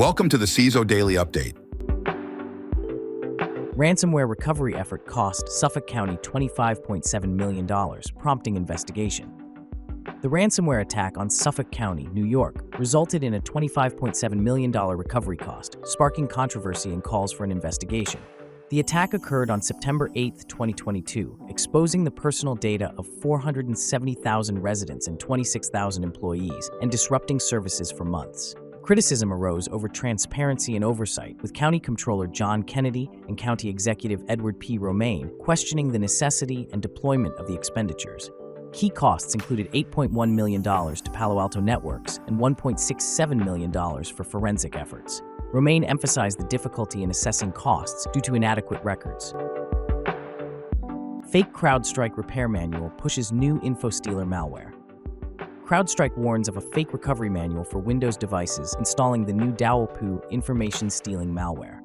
Welcome to the CISO Daily Update. Ransomware recovery effort cost Suffolk County $25.7 million, prompting investigation. The ransomware attack on Suffolk County, New York, resulted in a $25.7 million recovery cost, sparking controversy and calls for an investigation. The attack occurred on September 8, 2022, exposing the personal data of 470,000 residents and 26,000 employees and disrupting services for months. Criticism arose over transparency and oversight, with County Comptroller John Kennedy and County Executive Edward P. Romaine questioning the necessity and deployment of the expenditures. Key costs included $8.1 million to Palo Alto Networks and $1.67 million for forensic efforts. Romaine emphasized the difficulty in assessing costs due to inadequate records. Fake CrowdStrike repair manual pushes new Infostealer malware. CrowdStrike warns of a fake recovery manual for Windows devices installing the new Dowelpoo information-stealing malware.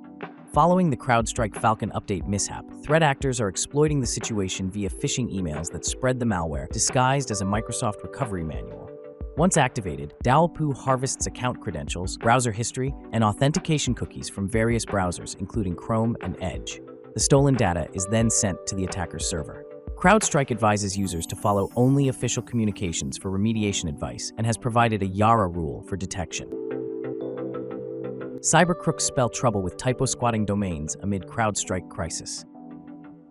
Following the CrowdStrike Falcon update mishap, threat actors are exploiting the situation via phishing emails that spread the malware disguised as a Microsoft recovery manual. Once activated, Dowelpoo harvests account credentials, browser history, and authentication cookies from various browsers, including Chrome and Edge. The stolen data is then sent to the attacker's server. CrowdStrike advises users to follow only official communications for remediation advice and has provided a YARA rule for detection. Cybercrooks spell trouble with Typosquatting domains amid CrowdStrike crisis.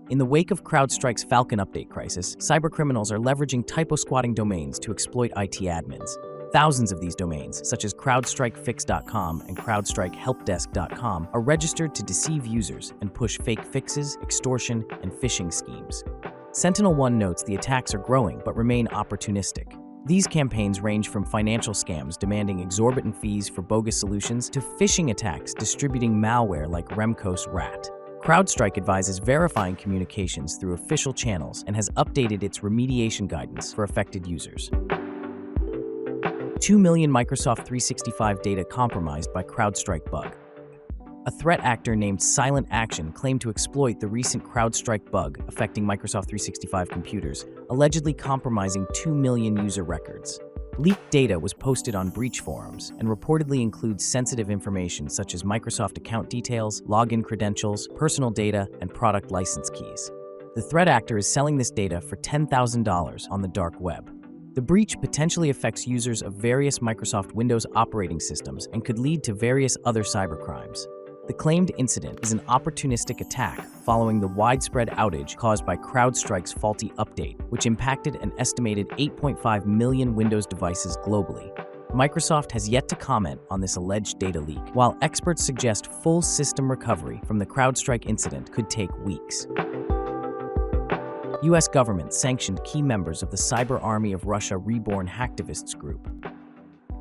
In the wake of CrowdStrike's Falcon update crisis, cybercriminals are leveraging typosquatting domains to exploit IT admins. Thousands of these domains, such as CrowdStrikeFix.com and CrowdStrikeHelpDesk.com, are registered to deceive users and push fake fixes, extortion, and phishing schemes. SentinelOne notes the attacks are growing but remain opportunistic. These campaigns range from financial scams demanding exorbitant fees for bogus solutions to phishing attacks distributing malware like Remco's Rat. CrowdStrike advises verifying communications through official channels and has updated its remediation guidance for affected users. 2 million Microsoft 365 data compromised by CrowdStrike bug. A threat actor named Silent Action claimed to exploit the recent CrowdStrike bug affecting Microsoft 365 computers, allegedly compromising 2 million user records. Leaked data was posted on BreachForums and reportedly includes sensitive information such as Microsoft account details, login credentials, personal data, and product license keys. The threat actor is selling this data for $10,000 on the dark web. The breach potentially affects users of various Microsoft Windows operating systems and could lead to various other cybercrimes. The claimed incident is an opportunistic attack following the widespread outage caused by CrowdStrike's faulty update, which impacted an estimated 8.5 million Windows devices globally. Microsoft has yet to comment on this alleged data leak, while experts suggest full system recovery from the CrowdStrike incident could take weeks. U.S. government sanctioned key members of the Cyber Army of Russia Reborn Hacktivists group.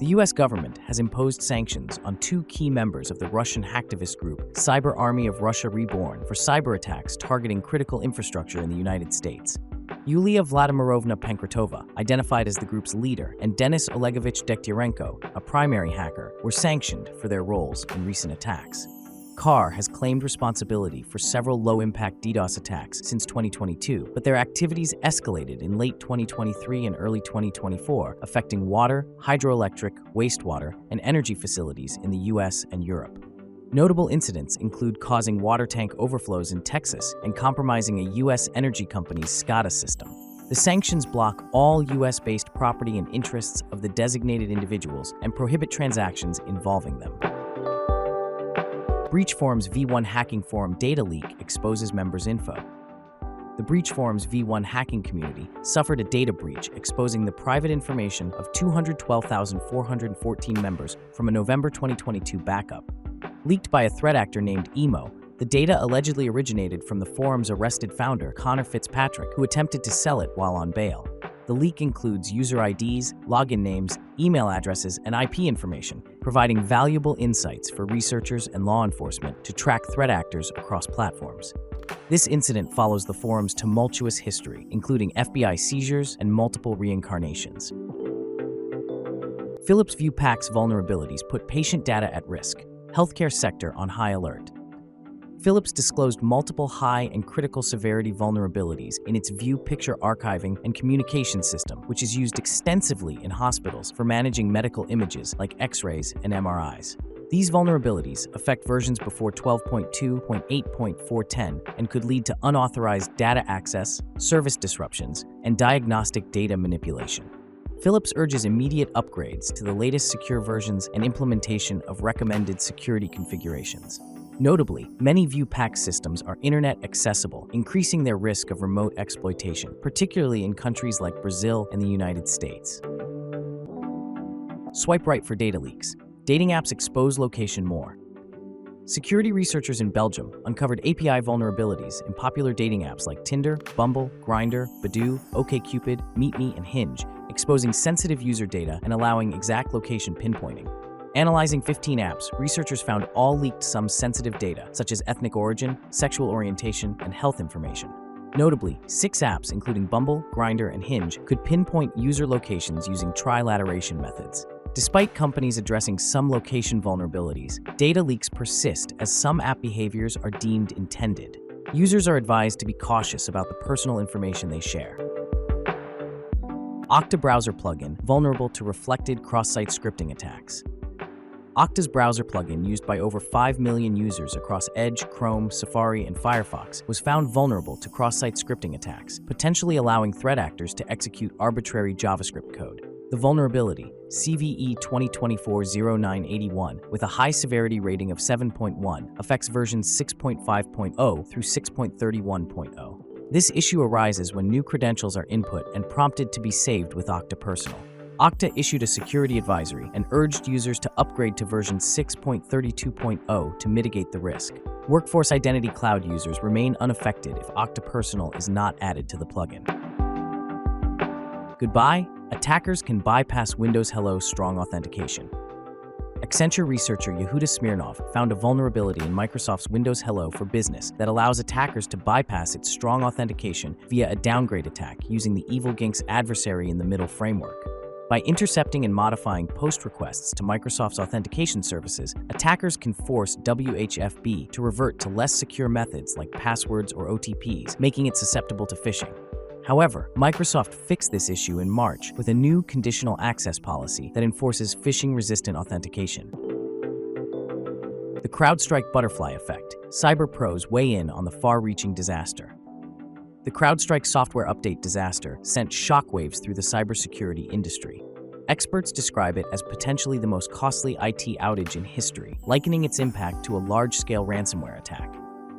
The U.S. government has imposed sanctions on 2 key members of the Russian hacktivist group, Cyber Army of Russia Reborn, for cyber attacks targeting critical infrastructure in the United States. Yulia Vladimirovna Pankratova, identified as the group's leader, and Denis Olegovich Dektyurenko, a primary hacker, were sanctioned for their roles in recent attacks. CAR has claimed responsibility for several low-impact DDoS attacks since 2022, but their activities escalated in late 2023 and early 2024, affecting water, hydroelectric, wastewater, and energy facilities in the US and Europe. Notable incidents include causing water tank overflows in Texas and compromising a US energy company's SCADA system. The sanctions block all US-based property and interests of the designated individuals and prohibit transactions involving them. BreachForums V1 Hacking Forum data leak exposes members' info. The BreachForums V1 hacking community suffered a data breach exposing the private information of 212,414 members from a November 2022 backup. Leaked by a threat actor named Emo, the data allegedly originated from the forum's arrested founder, Connor Fitzpatrick, who attempted to sell it while on bail. The leak includes user IDs, login names, email addresses, and IP information, providing valuable insights for researchers and law enforcement to track threat actors across platforms. This incident follows the forum's tumultuous history, including FBI seizures and multiple reincarnations. Philips View PAC's vulnerabilities put patient data at risk. Healthcare sector on high alert. Philips disclosed multiple high and critical severity vulnerabilities in its View picture archiving and communication system, which is used extensively in hospitals for managing medical images like X-rays and MRIs. These vulnerabilities affect versions before 12.2.8.410 and could lead to unauthorized data access, service disruptions, and diagnostic data manipulation. Philips urges immediate upgrades to the latest secure versions and implementation of recommended security configurations. Notably, many view PAX systems are internet accessible, increasing their risk of remote exploitation, particularly in countries like Brazil and the United States. Swipe right for data leaks. Dating apps expose location more. Security researchers in Belgium uncovered API vulnerabilities in popular dating apps like Tinder, Bumble, Grindr, Badoo, OkCupid, MeetMe, and Hinge, exposing sensitive user data and allowing exact location pinpointing. Analyzing 15 apps, researchers found all leaked some sensitive data, such as ethnic origin, sexual orientation, and health information. Notably, 6 apps, including Bumble, Grindr, and Hinge, could pinpoint user locations using trilateration methods. Despite companies addressing some location vulnerabilities, data leaks persist as some app behaviors are deemed intended. Users are advised to be cautious about the personal information they share. Okta browser plugin vulnerable to reflected cross-site scripting attacks. Okta's browser plugin, used by over 5 million users across Edge, Chrome, Safari, and Firefox, was found vulnerable to cross-site scripting attacks, potentially allowing threat actors to execute arbitrary JavaScript code. The vulnerability, CVE 2024-0981, with a high severity rating of 7.1, affects versions 6.5.0 through 6.31.0. This issue arises when new credentials are input and prompted to be saved with Okta Personal. Okta issued a security advisory and urged users to upgrade to version 6.32.0 to mitigate the risk. Workforce Identity Cloud users remain unaffected if Okta Personal is not added to the plugin. Goodbye. Attackers can bypass Windows Hello strong authentication. Accenture researcher Yehuda Smirnov found a vulnerability in Microsoft's Windows Hello for Business that allows attackers to bypass its strong authentication via a downgrade attack using the EvilGink's adversary in the middle framework. By intercepting and modifying post requests to Microsoft's authentication services, attackers can force WHFB to revert to less secure methods like passwords or OTPs, making it susceptible to phishing. However, Microsoft fixed this issue in March with a new conditional access policy that enforces phishing-resistant authentication. The CrowdStrike butterfly effect. Cyber pros weigh in on the far-reaching disaster. The CrowdStrike software update disaster sent shockwaves through the cybersecurity industry. Experts describe it as potentially the most costly IT outage in history, likening its impact to a large-scale ransomware attack.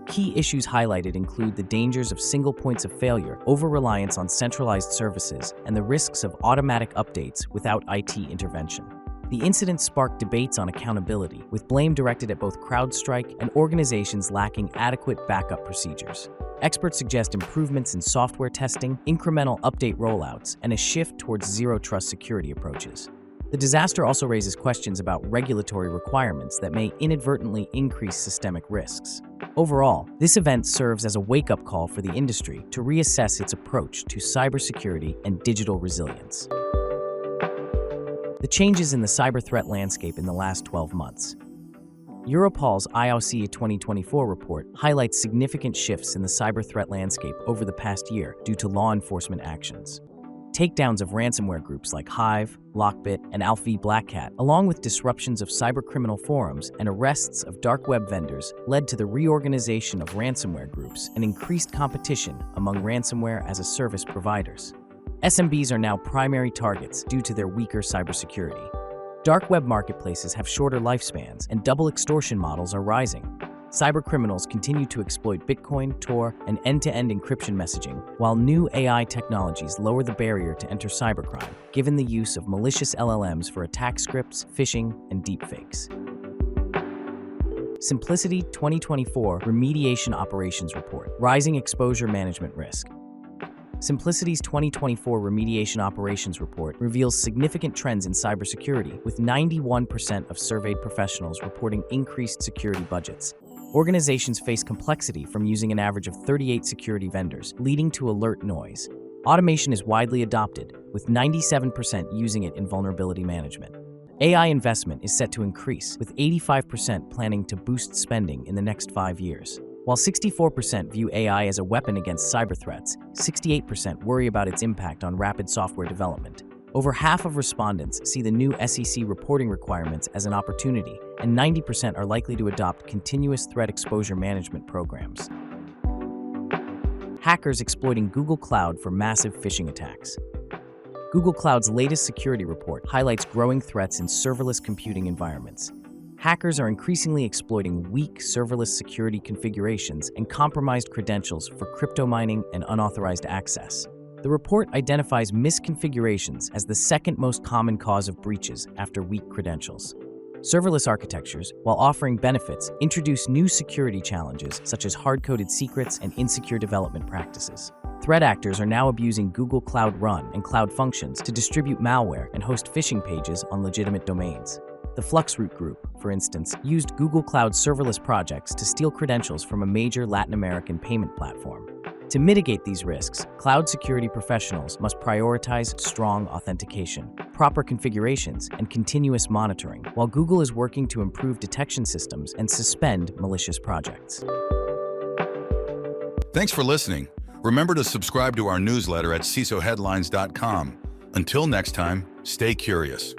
Key issues highlighted include the dangers of single points of failure, over-reliance on centralized services, and the risks of automatic updates without IT intervention. The incident sparked debates on accountability, with blame directed at both CrowdStrike and organizations lacking adequate backup procedures. Experts suggest improvements in software testing, incremental update rollouts, and a shift towards zero-trust security approaches. The disaster also raises questions about regulatory requirements that may inadvertently increase systemic risks. Overall, this event serves as a wake-up call for the industry to reassess its approach to cybersecurity and digital resilience. The changes in the cyber threat landscape in the last 12 months. Europol's IOC 2024 report highlights significant shifts in the cyber threat landscape over the past year due to law enforcement actions. Takedowns of ransomware groups like Hive, Lockbit, and Alpha Black Hat, along with disruptions of cybercriminal forums and arrests of dark web vendors, led to the reorganization of ransomware groups and increased competition among ransomware as a service providers. SMBs are now primary targets due to their weaker cybersecurity. Dark web marketplaces have shorter lifespans, and double extortion models are rising. Cybercriminals continue to exploit Bitcoin, Tor, and end-to-end encryption messaging, while new AI technologies lower the barrier to enter cybercrime, given the use of malicious LLMs for attack scripts, phishing, and deepfakes. Seemplicity 2024 Remediation Operations Report, Rising Exposure Management Risk. Seemplicity's 2024 Remediation Operations Report reveals significant trends in cybersecurity, with 91% of surveyed professionals reporting increased security budgets. Organizations face complexity from using an average of 38 security vendors, leading to alert noise. Automation is widely adopted, with 97% using it in vulnerability management. AI investment is set to increase, with 85% planning to boost spending in the next 5 years. While 64% view AI as a weapon against cyber threats, 68% worry about its impact on rapid software development. Over half of respondents see the new SEC reporting requirements as an opportunity, and 90% are likely to adopt continuous threat exposure management programs. Hackers exploiting Google Cloud for massive phishing attacks. Google Cloud's latest security report highlights growing threats in serverless computing environments. Hackers are increasingly exploiting weak serverless security configurations and compromised credentials for crypto mining and unauthorized access. The report identifies misconfigurations as the second most common cause of breaches after weak credentials. Serverless architectures, while offering benefits, introduce new security challenges such as hard-coded secrets and insecure development practices. Threat actors are now abusing Google Cloud Run and Cloud Functions to distribute malware and host phishing pages on legitimate domains. The Fluxroot Group, for instance, used Google Cloud serverless projects to steal credentials from a major Latin American payment platform. To mitigate these risks, cloud security professionals must prioritize strong authentication, proper configurations, and continuous monitoring, while Google is working to improve detection systems and suspend malicious projects. Thanks for listening. Remember to subscribe to our newsletter at CISOheadlines.com. Until next time, stay curious.